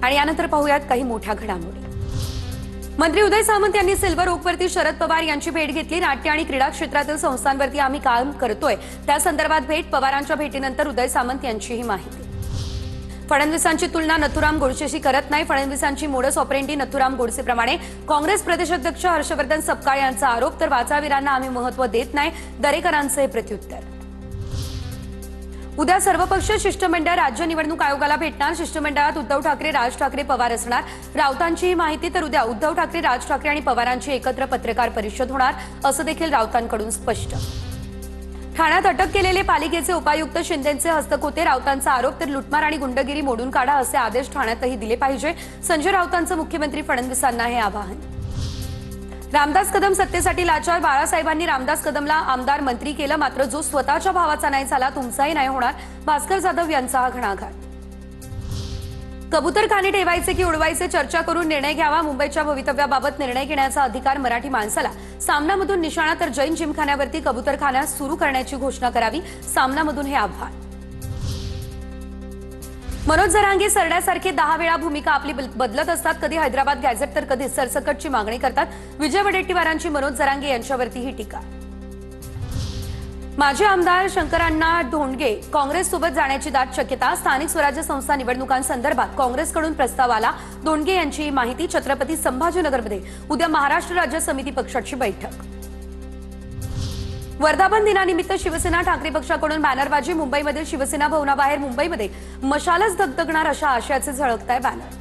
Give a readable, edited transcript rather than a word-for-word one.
आणि यानंतर पाहूयात काही मोठ्या घडामोडी। मंत्री उदय सामंत यांनी सिल्वर ओकवरती शरद पवार यांची भेट घेतली। नाट्य आणि क्रीडा क्षेत्रातील संस्थांवरती आम्ही काम करतोय त्या संदर्भात भेट। पवारांच्या भेटीनंतर उदय सामंत यांची ही माहिती। फडणवीसांची तुलना नथुराम गोडसेशी करत नाही। फडणवीसांची मोडस ऑपरेंडी नथुराम गोडसेप्रमाणे। काँग्रेस प्रदेशाध्यक्ष हर्षवर्धन सपकाळ यांचा आरोप। तर वाचाळवीरांना आम्ही महत्त्व देत नाही, दरेकरांचे प्रत्युत्तर। उद्या सर्वपक्षीय शिष्टमंडळ राज्य निवडणूक आयोगाला भेटणार। शिष्टमंडळात उद्धव ठाकरे, राज ठाकरे, पवार असणार। राऊतांची ही माहिती। तर उद्या उद्धव ठाकरे, राज ठाकरे आणि पवारांची एकत्र पत्रकार परिषद होणार असं देखील राऊतांकडून स्पष्ट। ठाण्यात अटक केलेले पालिकेचे उपायुक्त शिंदेंचे हस्तक होते। राऊतांचा आरोप। तर लुटमार आणि गुंडगिरी मोडून काढा असे आदेश ठाण्यातही दिले पाहिजे। संजय राऊतांचं मुख्यमंत्री फडणवीसांना हे आवाहन। रामदास कदम सत्तेसाठी लाचार। बाळासाहेबांनी रामदास कदमला आमदार मंत्री केलं, मात्र जो स्वतःच्या भावाचा नाही झाला तुमचाही नाही होणार। भास्कर जाधव यांचा हा घणाघात। कबूतरखाने ठेवायचे की उडवायचे चर्चा करून निर्णय घ्यावा। मुंबईच्या भवितव्याबाबत निर्णय घेण्याचा अधिकार मराठी माणसाला। सामनामधून निशाणा। तर जैन जिमखान्यावरती कबूतरखाना सुरू करण्याची घोषणा करावी। सामनामधून हे आव्हान। मनोज जरांगे सरड्यासारखे 10 वेळा भूमिका आपली बदलत असतात। कधी हैदराबाद गॅझेट तर कधी सरसकटची मागणी करतात। विजय वडेट्टीवारांची मनोज जरांगे यांच्यावरती ही टीका। माजी आमदार शंकरांना धोंडगे काँग्रेससोबत जाण्याची दाट शक्यता। स्थानिक स्वराज्य संस्था निवडणुकांसंदर्भात काँग्रेसकडून प्रस्ताव आला। धोंडगे यांची माहिती। छत्रपती संभाजीनगरमध्ये उद्या महाराष्ट्र राज्य समिती पक्षाची बैठक। वर्धापन दिनानिमित्त शिवसेना ठाकरे पक्षाकडून बॅनरबाजी। मुंबईमध्ये शिवसेना भवनाबाहेर मुंबईमध्ये मशालच धगधगणार अशा आशयाचे झळकताय बॅनर।